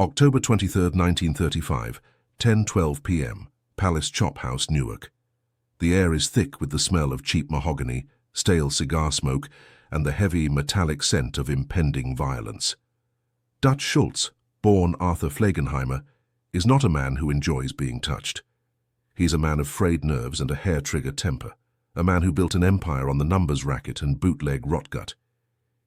October 23, 1935, 10:12 p.m., Palace Chop House, Newark. The air is thick with the smell of cheap mahogany, stale cigar smoke, and the heavy, metallic scent of impending violence. Dutch Schultz, born Arthur Flegenheimer, is not a man who enjoys being touched. He's a man of frayed nerves and a hair-trigger temper, a man who built an empire on the numbers racket and bootleg rotgut.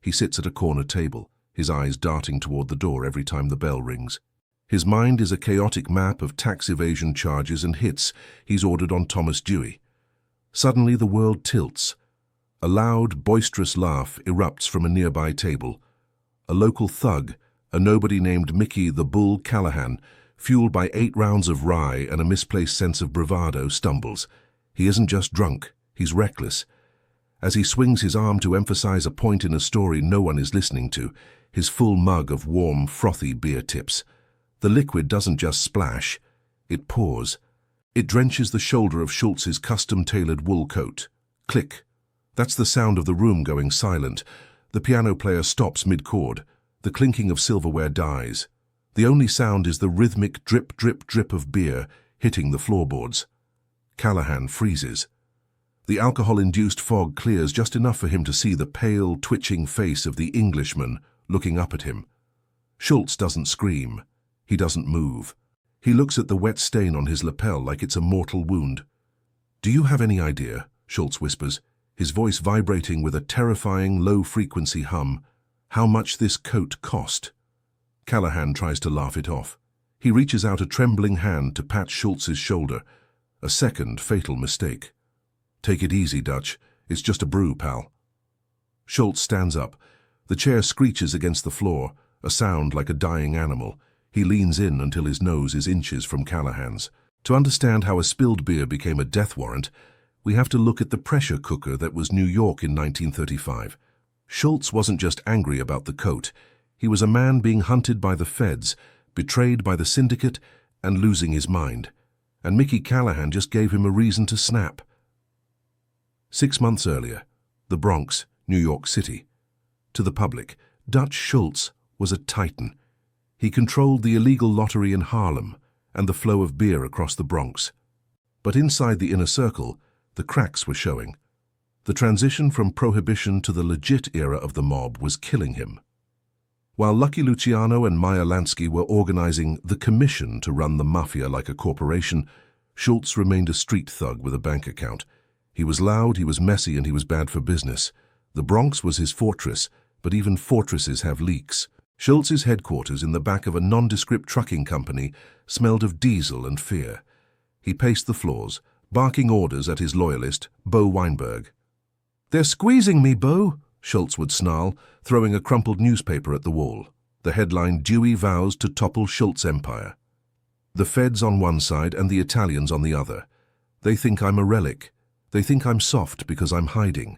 He sits at a corner table, his eyes darting toward the door every time the bell rings. His mind is a chaotic map of tax evasion charges and hits he's ordered on Thomas Dewey. Suddenly the world tilts. A loud, boisterous laugh erupts from a nearby table. A local thug, a nobody named Mickey the Bull Callahan, fueled by 8 rounds of rye and a misplaced sense of bravado, stumbles. He isn't just drunk, he's reckless. As he swings his arm to emphasize a point in a story no one is listening to, his full mug of warm, frothy beer tips. The liquid doesn't just splash, it pours. It drenches the shoulder of Schultz's custom-tailored wool coat. Click. That's the sound of the room going silent. The piano player stops mid-chord. The clinking of silverware dies. The only sound is the rhythmic drip, drip, drip of beer hitting the floorboards. Callahan freezes. The alcohol-induced fog clears just enough for him to see the pale, twitching face of the Englishman looking up at him. Schultz doesn't scream. He doesn't move. He looks at the wet stain on his lapel like it's a mortal wound. "Do you have any idea," Schultz whispers, his voice vibrating with a terrifying low-frequency hum, "how much this coat cost?" Callahan tries to laugh it off. He reaches out a trembling hand to pat Schultz's shoulder. A second fatal mistake. "Take it easy, Dutch. It's just a brew, pal." Schultz stands up. The chair screeches against the floor, a sound like a dying animal. He leans in until his nose is inches from Callahan's. To understand how a spilled beer became a death warrant, we have to look at the pressure cooker that was New York in 1935. Schultz wasn't just angry about the coat. He was a man being hunted by the feds, betrayed by the syndicate, and losing his mind. And Mickey Callahan just gave him a reason to snap. 6 months earlier, the Bronx, New York City. To the public, Dutch Schultz was a titan. He controlled the illegal lottery in Harlem and the flow of beer across the Bronx. But inside the inner circle, the cracks were showing. The transition from prohibition to the legit era of the mob was killing him. While Lucky Luciano and Meyer Lansky were organizing the commission to run the mafia like a corporation, Schultz remained a street thug with a bank account. He was loud, he was messy, and he was bad for business. The Bronx was his fortress, but even fortresses have leaks. Schultz's headquarters in the back of a nondescript trucking company smelled of diesel and fear. He paced the floors, barking orders at his loyalist, Bo Weinberg. "They're squeezing me, Bo," Schultz would snarl, throwing a crumpled newspaper at the wall. The headline, "Dewey vows to topple Schultz empire." The feds on one side and the Italians on the other. They think I'm a relic. They think I'm soft because I'm hiding.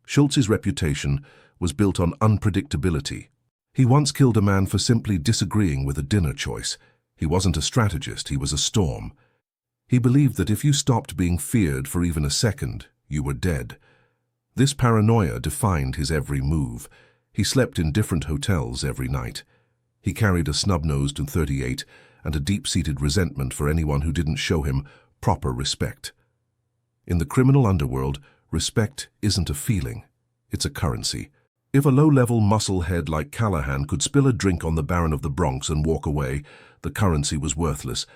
Schultz's reputation was built on unpredictability. He once killed a man for simply disagreeing with a dinner choice. He wasn't a strategist, he was a storm. He believed that if you stopped being feared for even a second, you were dead. This paranoia defined his every move. He slept in different hotels every night. He carried a snub-nosed .38 and a deep-seated resentment for anyone who didn't show him proper respect. In the criminal underworld, respect isn't a feeling, it's a currency. If a low-level muscle-head like Callahan could spill a drink on the Baron of the Bronx and walk away, the currency was worthless.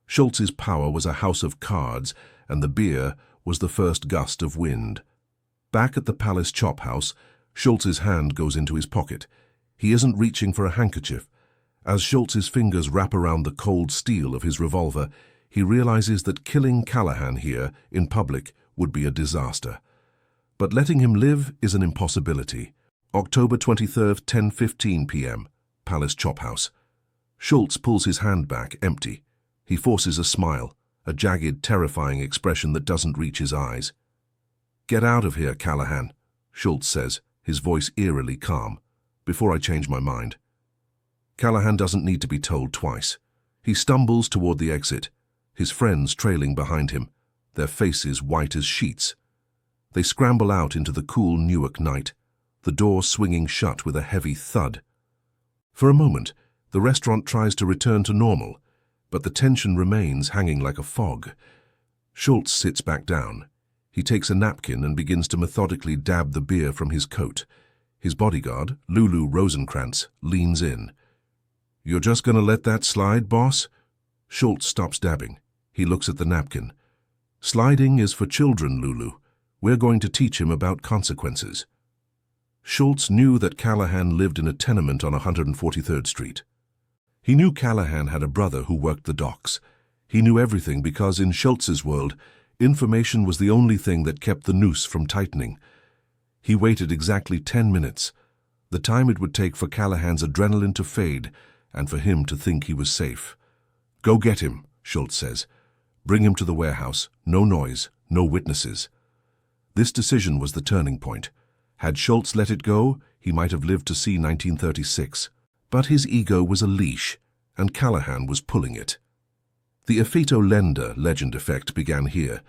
Schultz's power was a house of cards, and the beer was the first gust of wind. Back at the Palace Chop House, Schultz's hand goes into his pocket. He isn't reaching for a handkerchief. As Schultz's fingers wrap around the cold steel of his revolver, he realizes that killing Callahan here, in public, would be a disaster. But letting him live is an impossibility. October 23rd, 10:15 p.m., Palace Chop House. Schultz pulls his hand back, empty. He forces a smile, a jagged, terrifying expression that doesn't reach his eyes. "Get out of here, Callahan," Schultz says, his voice eerily calm, "before I change my mind." Callahan doesn't need to be told twice. He stumbles toward the exit, his friends trailing behind him, their faces white as sheets. They scramble out into the cool Newark night, the door swinging shut with a heavy thud. For a moment, The restaurant tries to return to normal, but the tension remains hanging like a fog. Schultz sits back down. He takes a napkin and begins to methodically dab the beer from his coat. His bodyguard, Lulu Rosenkrantz, leans in. "You're just gonna let that slide, boss?" Schultz stops dabbing. He looks at the napkin. "Sliding is for children, Lulu. We're going to teach him about consequences." Schultz knew that Callahan lived in a tenement on 143rd Street. He knew Callahan had a brother who worked the docks. He knew everything because in Schultz's world, information was the only thing that kept the noose from tightening. He waited exactly 10 minutes, the time it would take for Callahan's adrenaline to fade and for him to think he was safe. "Go get him," Schultz says. "Bring him to the warehouse. No noise, no witnesses." This decision was the turning point. Had Schultz let it go, he might have lived to see 1936. But his ego was a leash, and Callahan was pulling it. The Effeto Lender legend effect began here,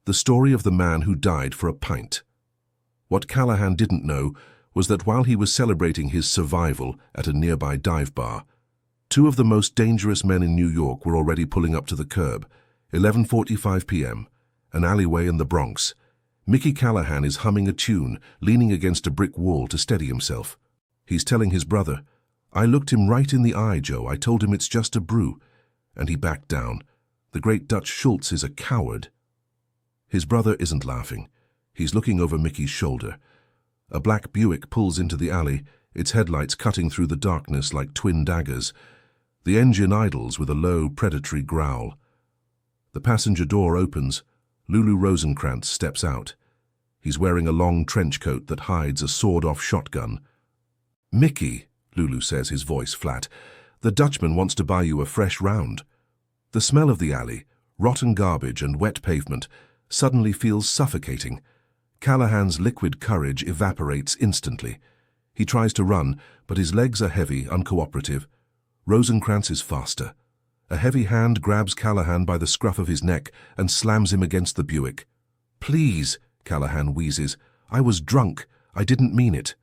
the story of the man who died for a pint. What Callahan didn't know was that while he was celebrating his survival at a nearby dive bar, two of the most dangerous men in New York were already pulling up to the curb. 11:45 p.m., an alleyway in the Bronx. Mickey Callahan is humming a tune, leaning against a brick wall to steady himself. He's telling his brother, "I looked him right in the eye, Joe. I told him it's just a brew." And he backed down. The great Dutch Schultz is a coward. His brother isn't laughing. He's looking over Mickey's shoulder. A black Buick pulls into the alley, its headlights cutting through the darkness like twin daggers. The engine idles with a low, predatory growl. The passenger door opens. Lulu Rosenkrantz steps out. He's wearing a long trench coat that hides a sawed-off shotgun. "Mickey," Lulu says, his voice flat, "the Dutchman wants to buy you a fresh round." The smell of the alley, rotten garbage and wet pavement, suddenly feels suffocating. Callahan's liquid courage evaporates instantly. He tries to run, but his legs are heavy, uncooperative. Rosenkrantz is faster. A heavy hand grabs Callahan by the scruff of his neck and slams him against the Buick. "Please," Callahan wheezes. "I was drunk. I didn't mean it."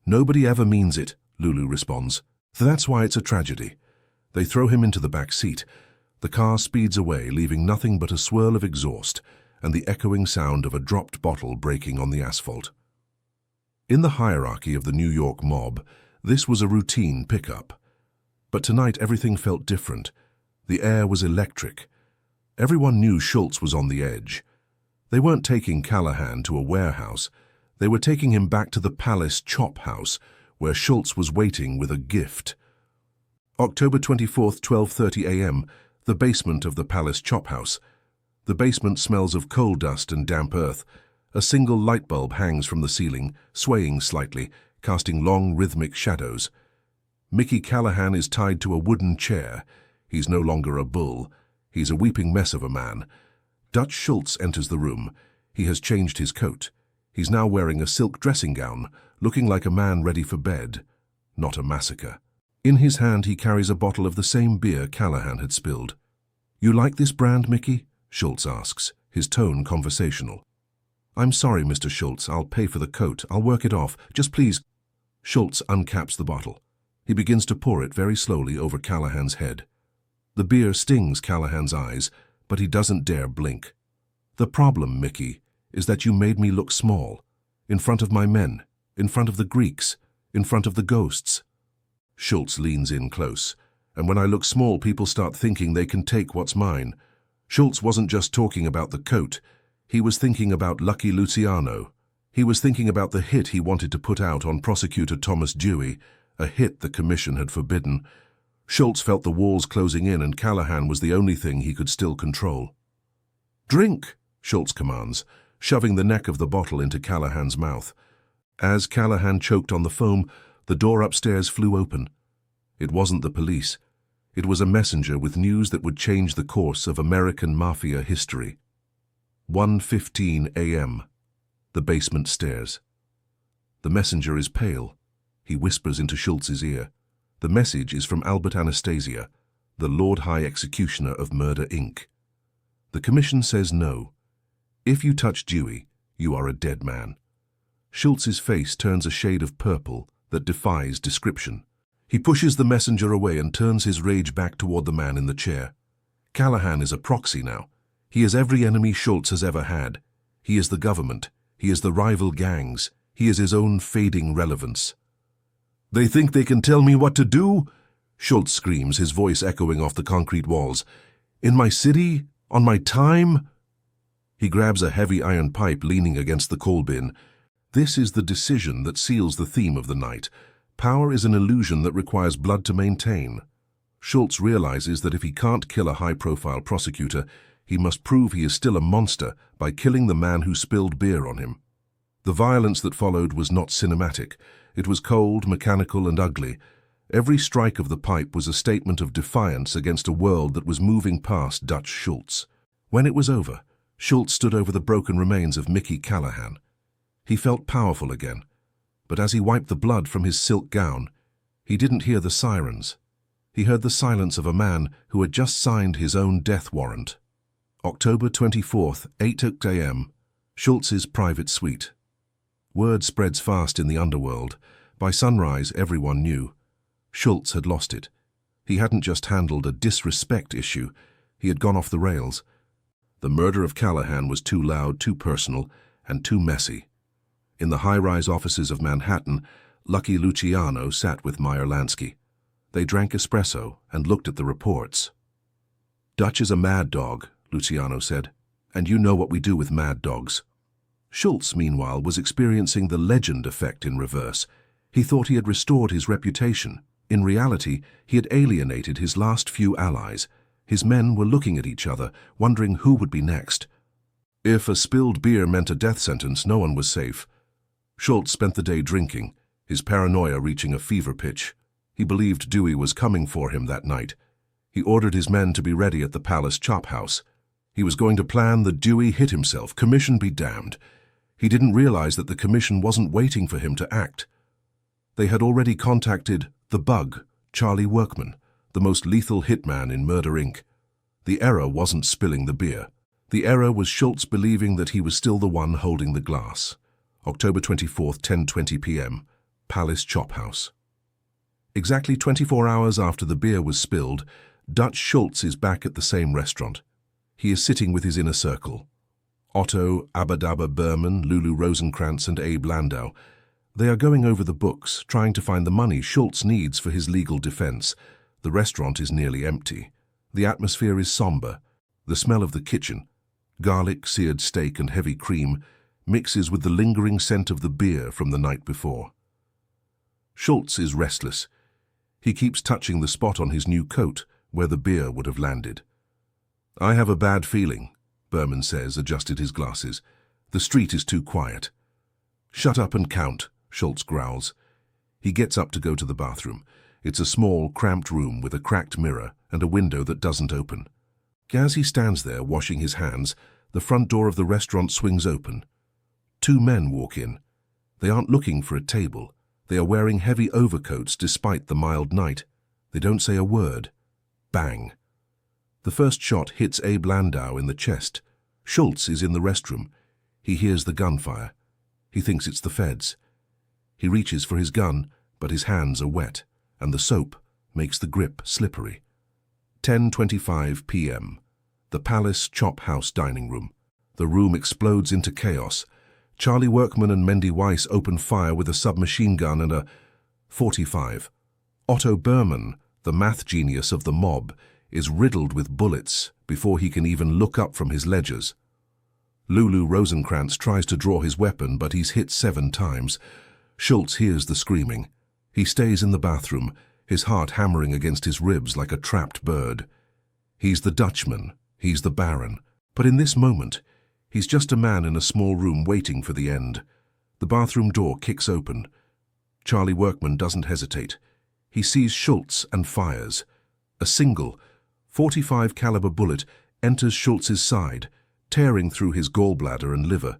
"Nobody ever means it," Lulu responds. "That's why it's a tragedy." They throw him into the back seat. The car speeds away, leaving nothing but a swirl of exhaust and the echoing sound of a dropped bottle breaking on the asphalt. In the hierarchy of the New York mob, this was a routine pickup. But tonight everything felt different. The air was electric. Everyone knew Schultz was on the edge. They weren't taking Callahan to a warehouse. They were taking him back to the Palace Chop House, where Schultz was waiting with a gift. October 24th, 12:30 a.m., the basement of the Palace Chop House. The basement smells of coal dust and damp earth. A single light bulb hangs from the ceiling, swaying slightly, casting long rhythmic shadows. Mickey Callahan is tied to a wooden chair. He's no longer a bull. He's a weeping mess of a man. Dutch Schultz enters the room. He has changed his coat. He's now wearing a silk dressing gown, looking like a man ready for bed, not a massacre. In his hand he carries a bottle of the same beer Callahan had spilled. "You like this brand, Mickey?" Schultz asks, his tone conversational. "I'm sorry, Mr. Schultz. I'll pay for the coat. I'll work it off. Just please." Schultz uncaps the bottle. He begins to pour it very slowly over Callahan's head. The beer stings Callahan's eyes, but he doesn't dare blink. "The problem, Mickey, is that you made me look small. In front of my men, in front of the Greeks, in front of the ghosts." Schultz leans in close. "And when I look small, people start thinking they can take what's mine." Schultz wasn't just talking about the coat. He was thinking about Lucky Luciano. He was thinking about the hit he wanted to put out on Prosecutor Thomas Dewey, a hit the commission had forbidden. Schultz felt the walls closing in, and Callahan was the only thing he could still control. "Drink," Schultz commands, shoving the neck of the bottle into Callahan's mouth. As Callahan choked on the foam, the door upstairs flew open. It wasn't the police. It was a messenger with news that would change the course of American mafia history. 1:15 a.m. The basement stairs. The messenger is pale. He whispers into Schultz's ear. The message is from Albert Anastasia, the Lord High Executioner of Murder, Inc. The commission says no. If you touch Dewey, you are a dead man. Schultz's face turns a shade of purple that defies description. He pushes the messenger away and turns his rage back toward the man in the chair. Callahan is a proxy now. He is every enemy Schultz has ever had. He is the government. He is the rival gangs. He is his own fading relevance. "They think they can tell me what to do?" Schultz screams, his voice echoing off the concrete walls. "In my city? On my time?" He grabs a heavy iron pipe leaning against the coal bin. This is the decision that seals the theme of the night. Power is an illusion that requires blood to maintain. Schultz realizes that if he can't kill a high-profile prosecutor, he must prove he is still a monster by killing the man who spilled beer on him. The violence that followed was not cinematic. It was cold, mechanical, and ugly. Every strike of the pipe was a statement of defiance against a world that was moving past Dutch Schultz. When it was over, Schultz stood over the broken remains of Mickey Callahan. He felt powerful again, but as he wiped the blood from his silk gown, he didn't hear the sirens. He heard the silence of a man who had just signed his own death warrant. October 24th, 8 a.m., Schultz's private suite. Word spreads fast in the underworld. By sunrise, everyone knew. Schultz had lost it. He hadn't just handled a disrespect issue. He had gone off the rails. The murder of Callahan was too loud, too personal, and too messy. In the high-rise offices of Manhattan, Lucky Luciano sat with Meyer Lansky. They drank espresso and looked at the reports. "Dutch is a mad dog," Luciano said, "and you know what we do with mad dogs." Schultz, meanwhile, was experiencing the legend effect in reverse. He thought he had restored his reputation. In reality, he had alienated his last few allies. His men were looking at each other, wondering who would be next. If a spilled beer meant a death sentence, no one was safe. Schultz spent the day drinking, his paranoia reaching a fever pitch. He believed Dewey was coming for him that night. He ordered his men to be ready at the Palace Chop House. He was going to plan that Dewey hit himself, commission be damned. He didn't realize that the commission wasn't waiting for him to act. They had already contacted the Bug, Charlie Workman, the most lethal hitman in Murder, Inc. The error wasn't spilling the beer. The error was Schultz believing that he was still the one holding the glass. October 24th, 10:20 p.m., Palace Chop House. Exactly 24 hours after the beer was spilled, Dutch Schultz is back at the same restaurant. He is sitting with his inner circle. Otto Abadaba Berman, Lulu Rosenkrantz, and Abe Landau. They are going over the books, trying to find the money Schultz needs for his legal defense. The restaurant is nearly empty. The atmosphere is somber. The smell of the kitchen, garlic, seared steak, and heavy cream, mixes with the lingering scent of the beer from the night before. Schultz is restless. He keeps touching the spot on his new coat where the beer would have landed. "I have a bad feeling," Berman says, adjusted his glasses. "The street is too quiet." "Shut up and count," Schultz growls. He gets up to go to the bathroom. It's a small, cramped room with a cracked mirror and a window that doesn't open. As he stands there washing his hands, the front door of the restaurant swings open. Two men walk in. They aren't looking for a table. They are wearing heavy overcoats despite the mild night. They don't say a word. Bang. The first shot hits Abe Landau in the chest. Schultz is in the restroom. He hears the gunfire. He thinks it's the feds. He reaches for his gun, but his hands are wet, and the soap makes the grip slippery. 10:25 p.m. The Palace Chop House dining room. The room explodes into chaos. Charlie Workman and Mendy Weiss open fire with a submachine gun and a .45. Otto Berman, the math genius of the mob, is riddled with bullets before he can even look up from his ledgers. Lulu Rosenkrantz tries to draw his weapon, but he's hit 7 times. Schultz hears the screaming. He stays in the bathroom, his heart hammering against his ribs like a trapped bird. He's the Dutchman, he's the Baron, but in this moment, he's just a man in a small room waiting for the end. The bathroom door kicks open. Charlie Workman doesn't hesitate. He sees Schultz and fires. A single, .45 caliber bullet enters Schultz's side, tearing through his gallbladder and liver.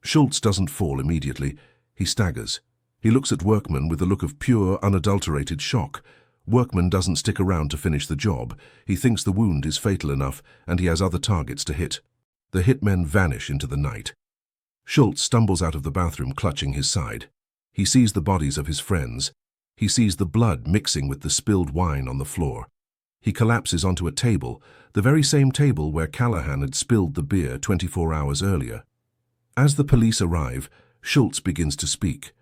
Schultz doesn't fall immediately. He staggers. He looks at Workman with a look of pure, unadulterated shock. Workman doesn't stick around to finish the job. He thinks the wound is fatal enough, and he has other targets to hit. The hitmen vanish into the night. Schultz stumbles out of the bathroom clutching his side. He sees the bodies of his friends. He sees the blood mixing with the spilled wine on the floor. He collapses onto a table, the very same table where Callahan had spilled the beer 24 hours earlier. As the police arrive, Schultz begins to speak.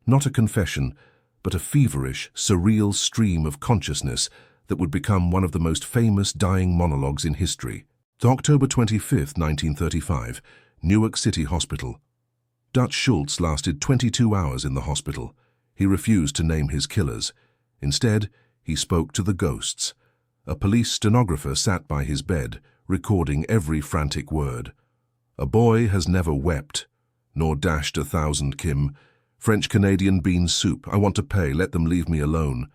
Not a confession, but a feverish, surreal stream of consciousness that would become one of the most famous dying monologues in history. October 25, 1935, Newark City Hospital. Dutch Schultz lasted 22 hours in the hospital. He refused to name his killers. Instead, he spoke to the ghosts. A police stenographer sat by his bed, recording every frantic word. A boy has never wept, nor dashed 1,000 Kim. French-Canadian bean soup. I want to pay. Let them leave me alone.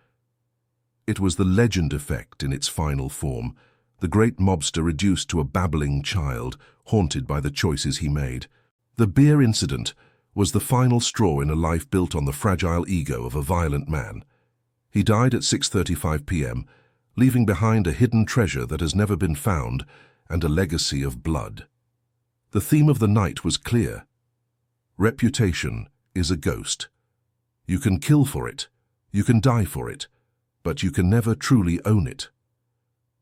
It was the legend effect in its final form. The great mobster reduced to a babbling child, haunted by the choices he made. The beer incident was the final straw in a life built on the fragile ego of a violent man. He died at 6:35 p.m., leaving behind a hidden treasure that has never been found and a legacy of blood. The theme of the night was clear. Reputation is a ghost. You can kill for it, you can die for it, but you can never truly own it.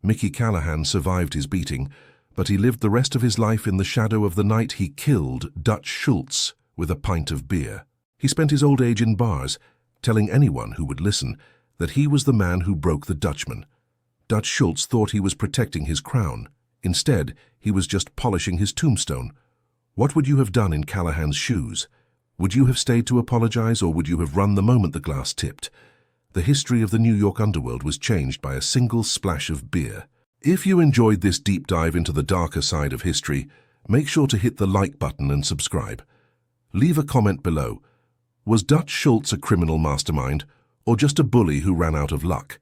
Mickey Callahan survived his beating, but he lived the rest of his life in the shadow of the night he killed Dutch Schultz with a pint of beer. He spent his old age in bars, telling anyone who would listen that he was the man who broke the Dutchman. Dutch Schultz thought he was protecting his crown. Instead, he was just polishing his tombstone. What would you have done in Callahan's shoes? Would you have stayed to apologize, or would you have run the moment the glass tipped? The history of the New York underworld was changed by a single splash of beer. If you enjoyed this deep dive into the darker side of history, make sure to hit the like button and subscribe. Leave a comment below. Was Dutch Schultz a criminal mastermind, or just a bully who ran out of luck?